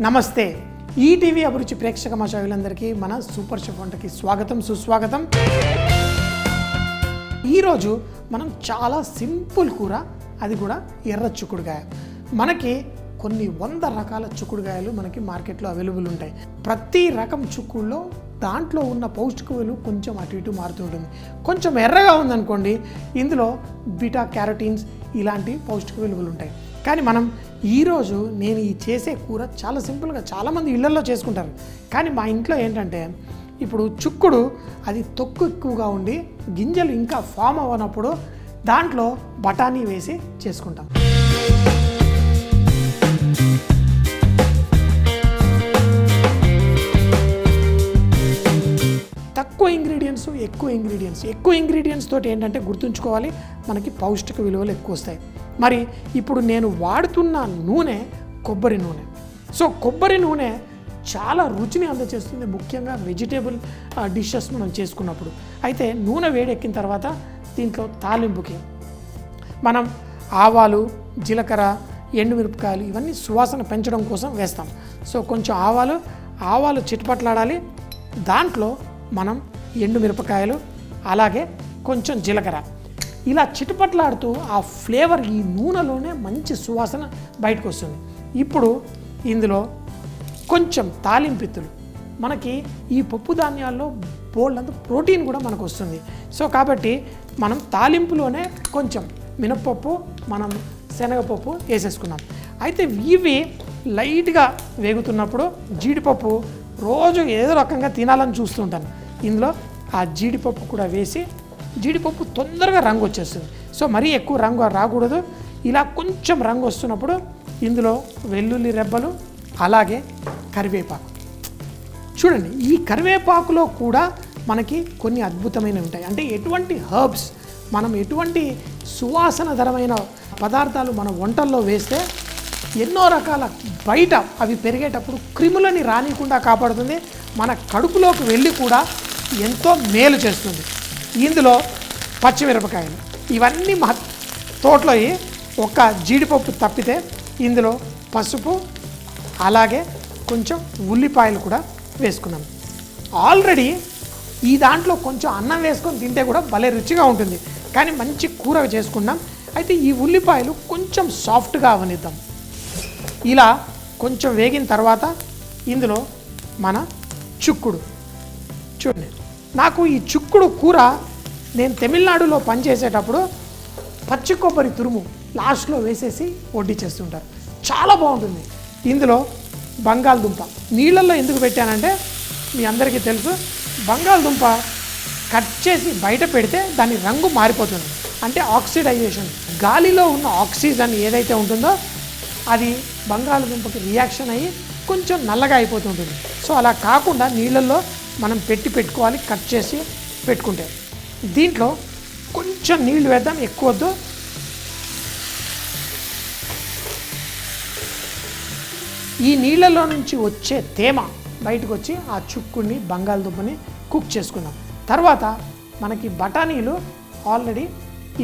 నమస్తే ఈటీవీ అభిరుచి ప్రేక్షక మహాశయులందరికీ మన సూపర్ షెఫ్ వంటకి స్వాగతం సుస్వాగతం. ఈరోజు మనం చాలా సింపుల్ కూర, అది కూడా ఎర్ర చిక్కుడుకాయ. మనకి కొన్ని 100 రకాల చిక్కుడుకాయలు మనకి మార్కెట్లో అవైలబుల్ ఉంటాయి. ప్రతి రకం చిక్కుడులో దాంట్లో ఉన్న పౌష్టిక విలువ కొంచెం అటు ఇటు మారుతుంటుంది. కొంచెం ఎర్రగా ఉందనుకోండి, ఇందులో బీటా క్యారోటీన్స్ ఇలాంటి పౌష్టిక విలువలు ఉంటాయి. కానీ మనం ఈరోజు నేను ఈ చేసే కూర చాలా సింపుల్గా చాలామంది ఇళ్లలో చేసుకుంటారు. కానీ మా ఇంట్లో ఏంటంటే ఇప్పుడు చిక్కుడు అది తొక్కు ఎక్కువగా ఉండి గింజలు ఇంకా ఫామ్ అవ్వనప్పుడు దాంట్లో బఠానీ వేసి చేసుకుంటాం. ఎక్కువ ఇంగ్రీడియంట్స్ తోటి ఏంటంటే గుర్తుంచుకోవాలి, మనకి పౌష్టిక విలువలు ఎక్కువ వస్తాయి. మరి ఇప్పుడు నేను వాడుతున్న నూనె కొబ్బరి నూనె. సో కొబ్బరి నూనె చాలా రుచిని అందజేస్తుంది, ముఖ్యంగా వెజిటేబుల్ డిషెస్ మనం చేసుకున్నప్పుడు. అయితే నూనె వేడెక్కిన తర్వాత దీంట్లో తాలింపుకి మనం ఆవాలు, జీలకర్ర, ఎండుమిరపకాయలు ఇవన్నీ సువాసన పెంచడం కోసం వేస్తాం. సో కొంచెం ఆవాలు చిటపట్లాడాలి. దాంట్లో మనం ఎండుమిరపకాయలు అలాగే కొంచెం జీలకర్ర ఇలా చిటపట్లాడుతూ ఆ ఫ్లేవర్ ఈ నూనెలోనే మంచి సువాసన బయటకు వస్తుంది. ఇప్పుడు ఇందులో కొంచెం తాలింపిత్తులు, మనకి ఈ పప్పు ధాన్యాల్లో బోల్డంత ప్రోటీన్ కూడా మనకు వస్తుంది. సో కాబట్టి మనం తాలింపులోనే కొంచెం మినప్పప్పు, మనం శనగపప్పు వేసేసుకున్నాం. అయితే ఇవి లైట్గా వేగుతున్నప్పుడు జీడిపప్పు రోజు ఏదో రకంగా తినాలని చూస్తుంటాను. ఇందులో ఆ జీడిపప్పు కూడా వేసి, జీడిపప్పు తొందరగా రంగు వచ్చేస్తుంది. సో మరీ ఎక్కువ రంగు రాకూడదు. ఇలా కొంచెం రంగు వస్తున్నప్పుడు ఇందులో వెల్లుల్లి రెబ్బలు అలాగే కరివేపాకు. చూడండి, ఈ కరివేపాకులో కూడా మనకి కొన్ని అద్భుతమైనవి ఉంటాయి. అంటే ఎటువంటి హర్బ్స్, మనం ఎటువంటి సువాసనధరమైన పదార్థాలు మన వంటల్లో వేస్తే ఎన్నో రకాల బయట అవి పెరిగేటప్పుడు క్రిములని రానికుండా కాపాడుతుంది, మన కడుపులోకి వెళ్ళి కూడా ఎంతో మేలు చేస్తుంది. ఇందులో పచ్చిమిరపకాయలు ఇవన్నీ మా తోటలో ఒక జీడిపప్పు తప్పితే ఇందులో పసుపు అలాగే కొంచెం ఉల్లిపాయలు కూడా వేసుకున్నాం. ఆల్రెడీ ఈ దాంట్లో కొంచెం అన్నం వేసుకొని తింటే కూడా భలే రుచిగా ఉంటుంది. కానీ మంచి కూర చేసుకున్నాం. అయితే ఈ ఉల్లిపాయలు కొంచెం సాఫ్ట్గా అవనిద్దాం. ఇలా కొంచెం వేగిన తర్వాత ఇందులో మన చిక్కుడు. చూడండి, నాకు ఈ చిక్కుడు కూర నేను తమిళనాడులో పనిచేసేటప్పుడు పచ్చి కొబ్బరి తురుము లాస్ట్లో వేసేసి వడ్డించేస్తుంటారు, చాలా బాగుంటుంది. ఇందులో బంగాళదుంప నీళ్ళల్లో ఎందుకు పెట్టానంటే మీ అందరికీ తెలుసు, బంగాళదుంప కట్ చేసి బయట పెడితే దాని రంగు మారిపోతుంది. అంటే ఆక్సిడైజేషన్, గాలిలో ఉన్న ఆక్సిజన్ ఏదైతే ఉంటుందో అది బంగాళదుంపకి రియాక్షన్ అయ్యి కొంచెం నల్లగా అయిపోతుంటుంది. సో అలా కాకుండా నీళ్ళల్లో మనం పెట్టుకోవాలి, కట్ చేసి పెట్టుకుంటే. దీంట్లో కొంచెం నీళ్లు వేద్దాం, ఎక్కువ వద్దు. ఈ నీళ్ళలో నుంచి వచ్చే తేమ బయటకు వచ్చి ఆ చుక్కుని బంగాళదుంపని కుక్ చేసుకుందాం. తర్వాత మనకి బఠానీలు ఆల్రెడీ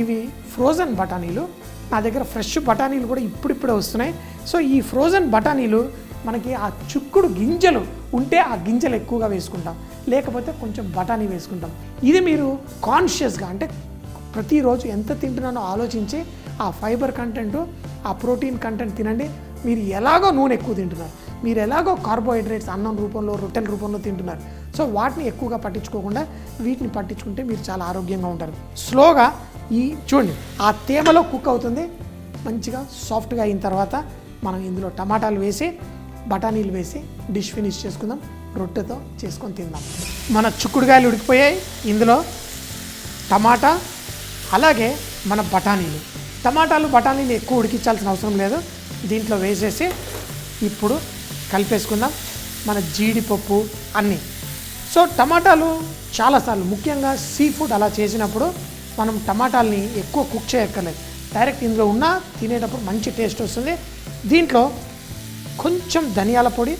ఇవి ఫ్రోజన్ బఠానీలు, నా దగ్గర ఫ్రెష్ బఠానీలు కూడా ఇప్పుడిప్పుడే వస్తున్నాయి. సో ఈ ఫ్రోజన్ బఠానీలు మనకి ఆ చిక్కుడు గింజలు ఉంటే ఆ గింజలు ఎక్కువగా వేసుకుంటాం, లేకపోతే కొంచెం బఠానీ వేసుకుంటాం. ఇది మీరు కాన్షియస్గా, అంటే ప్రతిరోజు ఎంత తింటున్నానో ఆలోచించి ఆ ఫైబర్ కంటెంట్, ఆ ప్రోటీన్ కంటెంట్ తినండి. మీరు ఎలాగో నూనె ఎక్కువ తింటున్నారు, మీరు ఎలాగో కార్బోహైడ్రేట్స్ అన్నం రూపంలో, రొట్టెల రూపంలో తింటున్నారు. సో వాటిని ఎక్కువగా పట్టించుకోకుండా వీటిని పట్టించుకుంటే మీరు చాలా ఆరోగ్యంగా ఉంటారు. స్లోగా ఈ చూడండి ఆ తేమలో కుక్ అవుతుంది, మంచిగా సాఫ్ట్గా అయిన తర్వాత మనం ఇందులో టమాటాలు వేసి, బఠానీలు వేసి డిష్ ఫినిష్ చేసుకుందాం. రొట్టెతో చేసుకొని తిందాం. మన చిక్కుడుకాయలు ఉడికిపోయాయి. ఇందులో టమాటా అలాగే మన బఠానీలు, బఠానీలు ఎక్కువ ఉడికించాల్సిన అవసరం లేదు. దీంట్లో వేసేసి ఇప్పుడు కలిపేసుకుందాం మన జీడిపప్పు అన్నీ. సో టమాటాలు చాలాసార్లు, ముఖ్యంగా సీ ఫుడ్ అలా చేసినప్పుడు మనం టమాటాలని ఎక్కువ కుక్ చేయక్కర్లేదు, డైరెక్ట్ ఇందులో ఉన్న తినేటప్పుడు మంచి టేస్ట్ వస్తుంది. దీంట్లో కొంచెం ధనియాల పొడి,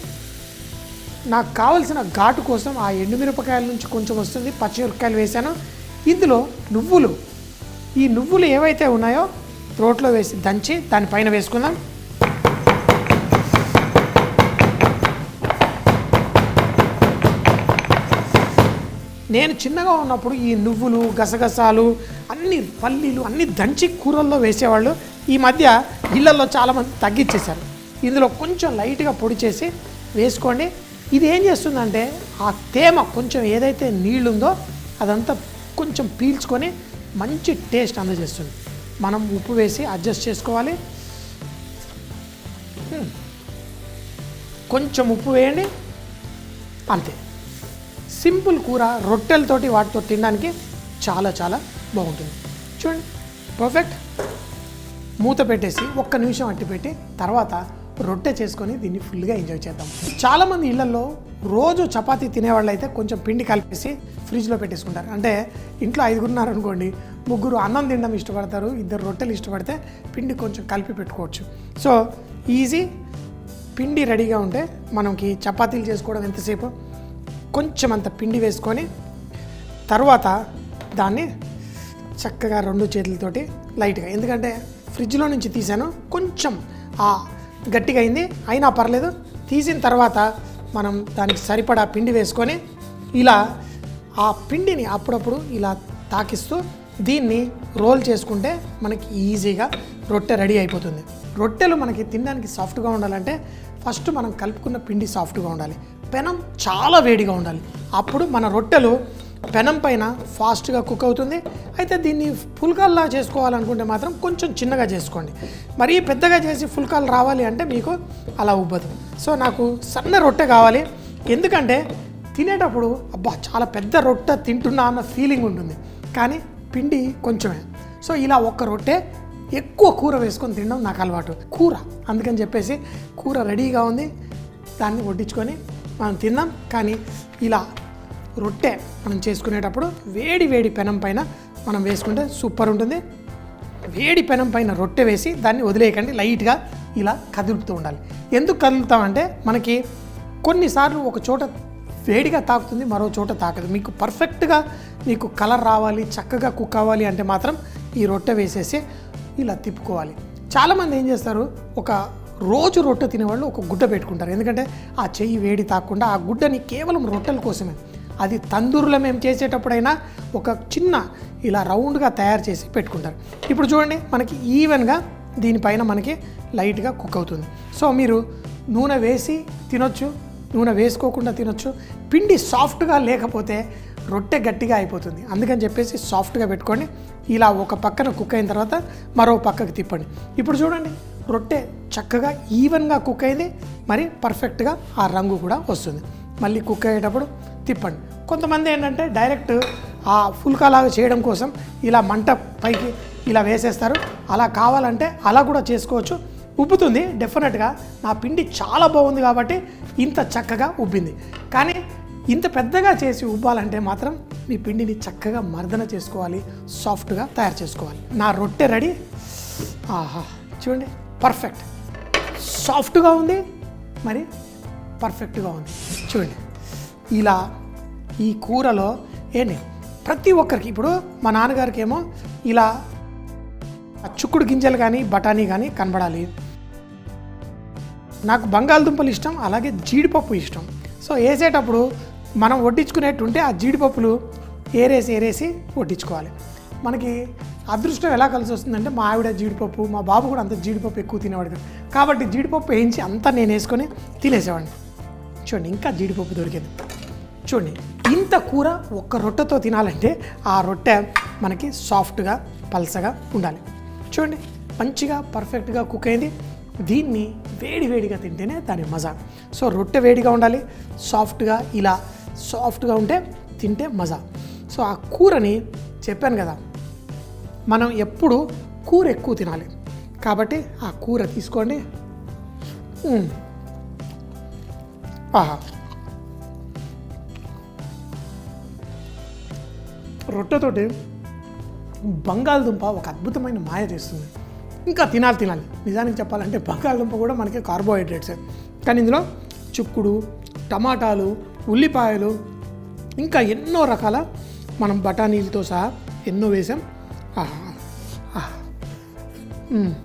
నాకు కావలసిన ఘాటు కోసం ఆ ఎండుమిరపకాయల నుంచి కొంచెం వస్తుంది, పచ్చిమిరపకాయలు వేసాను. ఇందులో నువ్వులు, ఈ నువ్వులు ఏవైతే ఉన్నాయో రోట్లో వేసి దంచి దానిపైన వేసుకుందాం. నేను చిన్నగా ఉన్నప్పుడు ఈ నువ్వులు, గసగసాలు, అన్ని పల్లీలు అన్ని దంచి కూరల్లో వేసేవాళ్ళు. ఈ మధ్య ఇళ్ళల్లో చాలామంది తగ్గించేశారు. ఇందులో కొంచెం లైట్గా పొడి చేసి వేసుకోండి. ఇది ఏం చేస్తుందంటే ఆ తేమ కొంచెం ఏదైతే నీళ్ళుందో అదంతా కొంచెం పీల్చుకొని మంచి టేస్ట్ అందజేస్తుంది. మనం ఉప్పు వేసి అడ్జస్ట్ చేసుకోవాలి. కొంచెం ఉప్పు వేయండి, అంతే. సింపుల్ కూర రొట్టెలతోటి వాటితో తినడానికి చాలా చాలా బాగుంటుంది. చూడండి, పర్ఫెక్ట్. మూత పెట్టేసి 1 నిమిషం అట్టి పెట్టి తర్వాత రొట్టె చేసుకొని దీన్ని ఫుల్గా ఎంజాయ్ చేద్దాం. చాలామంది ఇళ్లలో రోజు చపాతీ తినేవాళ్ళు అయితే కొంచెం పిండి కలిపేసి ఫ్రిడ్జ్లో పెట్టేసుకుంటారు. అంటే ఇంట్లో 5 ఉన్నారు అనుకోండి, 3 అన్నం తినడం ఇష్టపడతారు, 2 రొట్టెలు ఇష్టపడితే పిండి కొంచెం కలిపి పెట్టుకోవచ్చు. So easy. పిండి రెడీగా ఉంటే మనకి చపాతీలు చేసుకోవడం ఎంతసేపు, కొంచెం అంత పిండి వేసుకొని తర్వాత దాన్ని చక్కగా 2 చేతులతోటి లైట్గా, ఎందుకంటే ఫ్రిడ్జ్లో నుంచి తీసాను, కొంచెం గట్టిగా అయింది అయినా పర్లేదు. తీసిన తర్వాత మనం దానికి సరిపడా పిండి వేసుకొని ఇలా ఆ పిండిని అప్పుడప్పుడు ఇలా తాకిస్తూ దీన్ని రోల్ చేసుకుంటే మనకి ఈజీగా రొట్టె రెడీ అయిపోతుంది. రొట్టెలు మనకి తినడానికి సాఫ్ట్గా ఉండాలంటే ఫస్ట్ మనం కలుపుకున్న పిండి సాఫ్ట్గా ఉండాలి, పెనం చాలా వేడిగా ఉండాలి. అప్పుడు మన రొట్టెలు పెనం పైన ఫాస్ట్గా కుక్ అవుతుంది. అయితే దీన్ని ఫుల్కాల్లా చేసుకోవాలనుకుంటే మాత్రం కొంచెం చిన్నగా చేసుకోండి. మరీ పెద్దగా చేసి ఫుల్కాలు రావాలి అంటే మీకు అలా ఉబ్బదు. సో నాకు సన్న రొట్టె కావాలి, ఎందుకంటే తినేటప్పుడు అబ్బా చాలా పెద్ద రొట్టె తింటున్నా అన్న ఫీలింగ్ ఉంటుంది, కానీ పిండి కొంచెమే. సో ఇలా 1 రొట్టె ఎక్కువ కూర వేసుకొని తినడం నాకు అలవాటు. కూర అందుకని చెప్పేసి కూర రెడీగా ఉంది, దాన్ని వడ్డించుకొని మనం తిందాం. కానీ ఇలా రొట్టె మనం చేసుకునేటప్పుడు వేడి వేడి పెనం పైన మనం వేసుకుంటే సూపర్ ఉంటుంది. వేడి పెనం పైన రొట్టె వేసి దాన్ని వదిలేయకండి, లైట్గా ఇలా కదులుతూ ఉండాలి. ఎందుకు కదులుతామంటే మనకి కొన్నిసార్లు ఒక చోట వేడిగా తాకుతుంది, మరో చోట తాకదు. మీకు పర్ఫెక్ట్గా మీకు కలర్ రావాలి, చక్కగా కుక్ అవ్వాలి అంటే మాత్రం ఈ రొట్టె వేసేసి ఇలా తిప్పుకోవాలి. చాలామంది ఏం చేస్తారు, ఒక రోజు రొట్టె తినేవాళ్ళు ఒక గుడ్డ పెట్టుకుంటారు, ఎందుకంటే ఆ చెయ్యి వేడి తాకుండా. ఆ గుడ్డని కేవలం రొట్టెల కోసమే. అది తందూరులో మేము చేసేటప్పుడైనా ఒక చిన్న ఇలా రౌండ్గా తయారు చేసి పెట్టుకుంటారు. ఇప్పుడు చూడండి, మనకి ఈవెన్గా దీనిపైన మనకి లైట్గా కుక్ అవుతుంది. సో మీరు నూనె వేసి తినొచ్చు, నూనె వేసుకోకుండా తినొచ్చు. పిండి సాఫ్ట్గా లేకపోతే రొట్టె గట్టిగా అయిపోతుంది, అందుకని చెప్పేసి సాఫ్ట్గా పెట్టుకోండి. ఇలా ఒక పక్కన కుక్ అయిన తర్వాత మరో పక్కకి తిప్పండి. ఇప్పుడు చూడండి, రొట్టె చక్కగా ఈవెన్గా కుక్ అయింది, మరి పర్ఫెక్ట్గా ఆ రంగు కూడా వస్తుంది. మళ్ళీ కుక్ అయ్యేటప్పుడు తిప్పండి. కొంతమంది ఏంటంటే డైరెక్ట్ ఆ ఫుల్కాలాగా చేయడం కోసం ఇలా మంట పైకి ఇలా వేసేస్తారు. అలా కావాలంటే అలా కూడా చేసుకోవచ్చు, ఉబ్బుతుంది డెఫినెట్గా. నా పిండి చాలా బాగుంది కాబట్టి ఇంత చక్కగా ఉబ్బింది. కానీ ఇంత పెద్దగా చేసి ఉబ్బాలంటే మాత్రం మీ పిండిని చక్కగా మర్దన చేసుకోవాలి, సాఫ్ట్గా తయారు చేసుకోవాలి. నా రొట్టె రెడీ. ఆహా, చూడండి, పర్ఫెక్ట్, సాఫ్ట్గా ఉంది, మరి పర్ఫెక్ట్గా ఉంది. చూడండి, ఇలా ఈ కూరలో ఏంటి ప్రతి ఒక్కరికి, ఇప్పుడు మా నాన్నగారికి ఏమో ఇలా చుక్కుడు గింజలు కానీ బఠానీ కానీ కనబడాలి. నాకు బంగాళదుంపలు ఇష్టం, అలాగే జీడిపప్పు ఇష్టం. సో వేసేటప్పుడు మనం వడ్డించుకునేట్టుంటే ఆ జీడిపప్పులు ఏరేసి వడ్డించుకోవాలి. మనకి అదృష్టం ఎలా కలిసి వస్తుందంటే మా ఆవిడ జీడిపప్పు, మా బాబు కూడా అంత జీడిపప్పు ఎక్కువ తినేవాడు కదా, కాబట్టి జీడిపప్పు వేయించి అంతా నేను వేసుకొని తినేసేవాడిని. చూడండి, ఇంకా జీడిపప్పు దొరికింది. చూడండి, ఇంత కూర 1 రొట్టెతో తినాలంటే ఆ రొట్టె మనకి సాఫ్ట్గా పల్సగా ఉండాలి. చూడండి, మంచిగా పర్ఫెక్ట్గా కుక్ అయింది. దీన్ని వేడిగా తింటేనే దాని మజా. సో రొట్టె వేడిగా ఉండాలి, సాఫ్ట్గా ఇలా సాఫ్ట్గా ఉంటే తింటే మజా. సో ఆ కూరని చెప్పాను కదా, మనం ఎప్పుడు కూర ఎక్కువ తినాలి, కాబట్టి ఆ కూర తీసుకోండి. ఆహా, రొట్టెతోటి బంగాళదుంప ఒక అద్భుతమైన మాయ చేస్తుంది. ఇంకా తినాలి. నిజానికి చెప్పాలంటే బంగాళదుంప కూడా మనకి కార్బోహైడ్రేట్సే, కానీ ఇందులో చిక్కుడు, టమాటాలు, ఉల్లిపాయలు, ఇంకా ఎన్నో రకాల మనం బఠానీలతో సహా ఎన్నో వేసాం.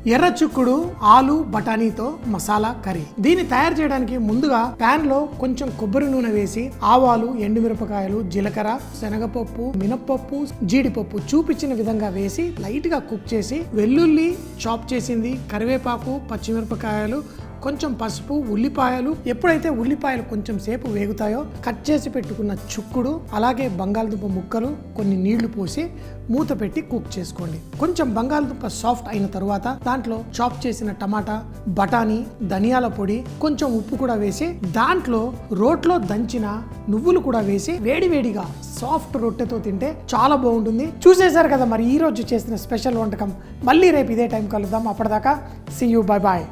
ఎర్ర చిక్కుడు ఆలు బఠానీతో మసాలా కర్రీ. దీన్ని తయారు చేయడానికి ముందుగా పాన్ లో కొంచెం కొబ్బరి నూనె వేసి ఆవాలు, ఎండుమిరపకాయలు, జీలకర్ర, శనగపప్పు, మినప్పప్పు, జీడిపప్పు చూపించిన విధంగా వేసి లైట్ గా కుక్ చేసి వెల్లుల్లి చాప్ చేసింది, కరివేపాకు, పచ్చిమిరపకాయలు, కొంచెం పసుపు, ఉల్లిపాయలు. ఎప్పుడైతే ఉల్లిపాయలు కొంచెం సేపు వేగుతాయో కట్ చేసి పెట్టుకున్న చుక్కుడు, అలాగే బంగాళదుంప ముక్కలు, కొన్ని నీళ్లు పోసి మూత పెట్టి కుక్ చేసుకోండి. కొంచెం బంగాళదుంప సాఫ్ట్ అయిన తరువాత దాంట్లో చాప్ చేసిన టమాటా, బఠానీ, ధనియాల పొడి, కొంచెం ఉప్పు కూడా వేసి దాంట్లో రోట్లో దంచిన నువ్వులు కూడా వేసి వేడివేడిగా సాఫ్ట్ రొట్టెతో తింటే చాలా బాగుంటుంది. చూసేశారు కదా మరి ఈ రోజు చేసిన స్పెషల్ వంటకం. మళ్ళీ రేపు ఇదే టైం కలుద్దాం. అప్పటిదాకా సీ యూ, బై బాయ్.